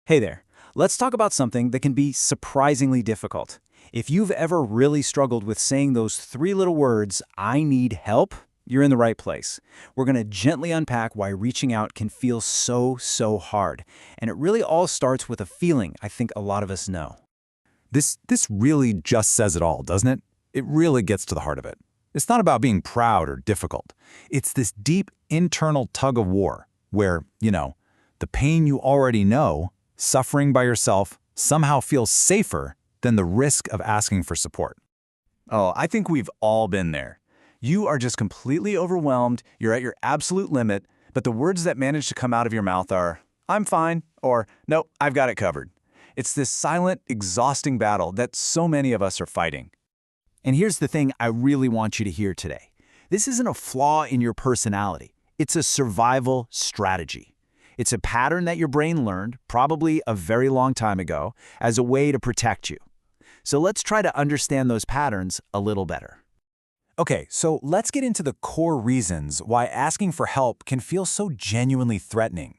Hey there. Let's talk about something that can be surprisingly difficult. If you've ever really struggled with saying those three little words, I need help, you're in the right place. We're going to gently unpack why reaching out can feel so hard. And it really all starts with a feeling I think a lot of us know. This really just says it all, doesn't it? It really gets to the heart of it. It's not about being proud or difficult. It's this deep internal tug of war where, the pain you already know, suffering by yourself, somehow feels safer than the risk of asking for support. Oh, I think we've all been there. You are just completely overwhelmed, you're at your absolute limit, but the words that manage to come out of your mouth are, I'm fine, or nope, I've got it covered. It's this silent, exhausting battle that so many of us are fighting. And here's the thing I really want you to hear today. This isn't a flaw in your personality. It's a survival strategy. It's a pattern that your brain learned, probably a very long time ago, as a way to protect you. So let's try to understand those patterns a little better. Okay, so let's get into the core reasons why asking for help can feel so genuinely threatening.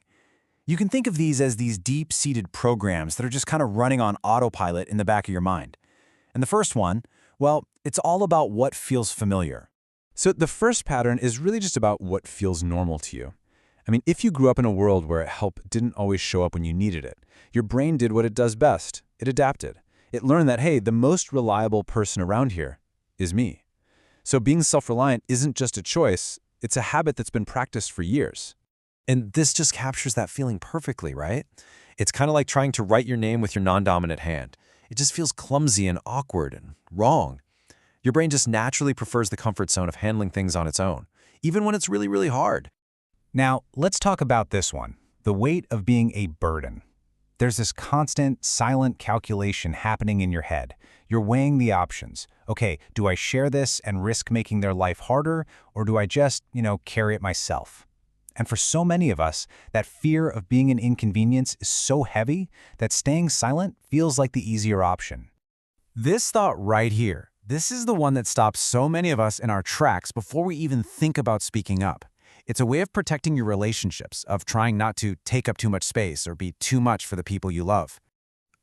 You can think of these as these deep-seated programs that are just kind of running on autopilot in the back of your mind. And the first one, well, it's all about what feels familiar. So the first pattern is really just about what feels normal to you. I mean, if you grew up in a world where help didn't always show up when you needed it, your brain did what it does best. It adapted. It learned that, hey, the most reliable person around here is me. So being self-reliant isn't just a choice, it's a habit that's been practiced for years. And this just captures that feeling perfectly, right? It's kind of like trying to write your name with your non-dominant hand. It just feels clumsy and awkward and wrong. Your brain just naturally prefers the comfort zone of handling things on its own, even when it's really hard. Now, let's talk about this one, the weight of being a burden. There's this constant, silent calculation happening in your head. You're weighing the options. Okay, do I share this and risk making their life harder, or do I just, carry it myself? And for so many of us, that fear of being an inconvenience is so heavy that staying silent feels like the easier option. This thought right here, this is the one that stops so many of us in our tracks before we even think about speaking up. It's a way of protecting your relationships, of trying not to take up too much space or be too much for the people you love.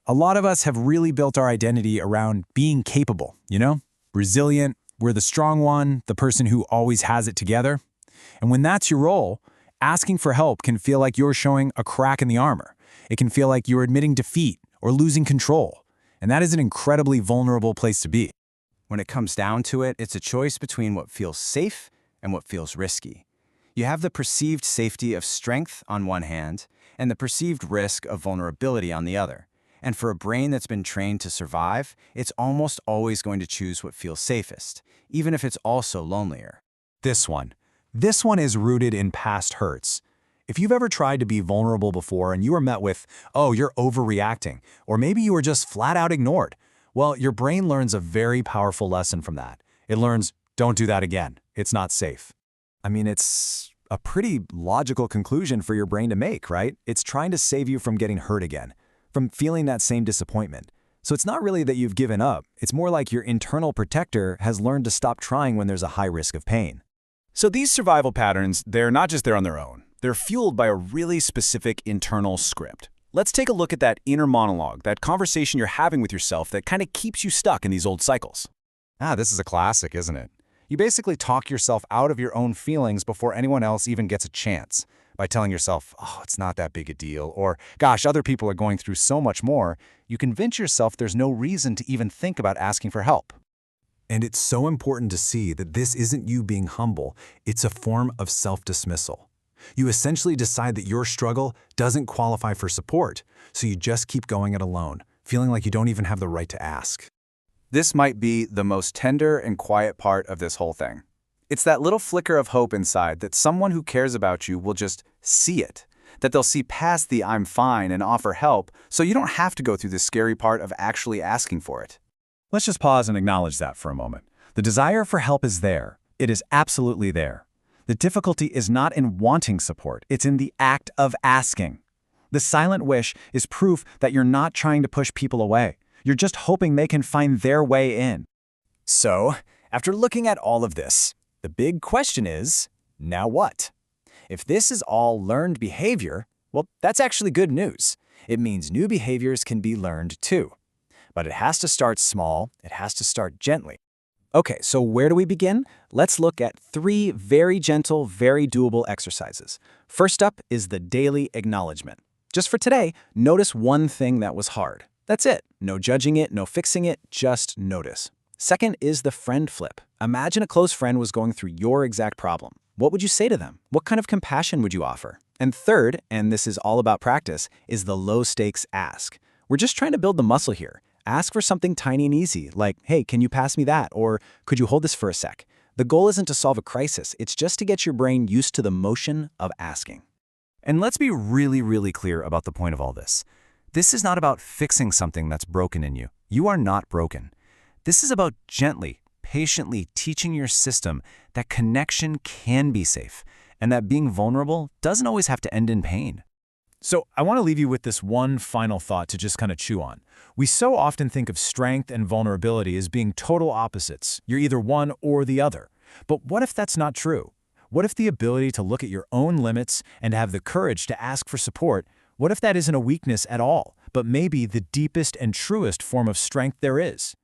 A lot of us have really built our identity around being capable, resilient, we're the strong one, the person who always has it together. And when that's your role, asking for help can feel like you're showing a crack in the armor. It can feel like you're admitting defeat or losing control. And that is an incredibly vulnerable place to be. When it comes down to it, it's a choice between what feels safe and what feels risky. You have the perceived safety of strength on one hand and the perceived risk of vulnerability on the other. And for a brain that's been trained to survive, it's almost always going to choose what feels safest, even if it's also lonelier. This one is rooted in past hurts. If you've ever tried to be vulnerable before and you were met with, oh, you're overreacting, or maybe you were just flat out ignored, well, your brain learns a very powerful lesson from that. It learns, don't do that again. It's not safe. I mean, it's a pretty logical conclusion for your brain to make, right? It's trying to save you from getting hurt again, from feeling that same disappointment. So it's not really that you've given up. It's more like your internal protector has learned to stop trying when there's a high risk of pain. So these survival patterns, they're not just there on their own. They're fueled by a really specific internal script. Let's take a look at that inner monologue, that conversation you're having with yourself that kind of keeps you stuck in these old cycles. This is a classic, isn't it? You basically talk yourself out of your own feelings before anyone else even gets a chance by telling yourself, oh, it's not that big a deal, or gosh, other people are going through so much more. You convince yourself there's no reason to even think about asking for help. And it's so important to see that this isn't you being humble. It's a form of self-dismissal. You essentially decide that your struggle doesn't qualify for support, so you just keep going it alone, feeling like you don't even have the right to ask. This might be the most tender and quiet part of this whole thing. It's that little flicker of hope inside that someone who cares about you will just see it, that they'll see past the I'm fine and offer help so you don't have to go through the scary part of actually asking for it. Let's just pause and acknowledge that for a moment. The desire for help is there. It is absolutely there. The difficulty is not in wanting support. It's in the act of asking. The silent wish is proof that you're not trying to push people away. You're just hoping they can find their way in. So, after looking at all of this, the big question is, now what? If this is all learned behavior, well, that's actually good news. It means new behaviors can be learned too. But it has to start small, it has to start gently. Okay, so where do we begin? Let's look at 3 very gentle, very doable exercises. First up is the daily acknowledgement. Just for today, notice one thing that was hard. That's it. No judging it, no fixing it, just notice. Second is the friend flip. Imagine a close friend was going through your exact problem. What would you say to them? What kind of compassion would you offer? And third, and this is all about practice, is the low-stakes ask. We're just trying to build the muscle here. Ask for something tiny and easy, like, hey, can you pass me that? Or could you hold this for a sec? The goal isn't to solve a crisis, it's just to get your brain used to the motion of asking. And let's be really, really clear about the point of all this. This is not about fixing something that's broken in you. You are not broken. This is about gently, patiently teaching your system that connection can be safe and that being vulnerable doesn't always have to end in pain. So I want to leave you with this one final thought to just kind of chew on. We so often think of strength and vulnerability as being total opposites. You're either one or the other. But what if that's not true? What if the ability to look at your own limits and have the courage to ask for support, what if that isn't a weakness at all, but maybe the deepest and truest form of strength there is?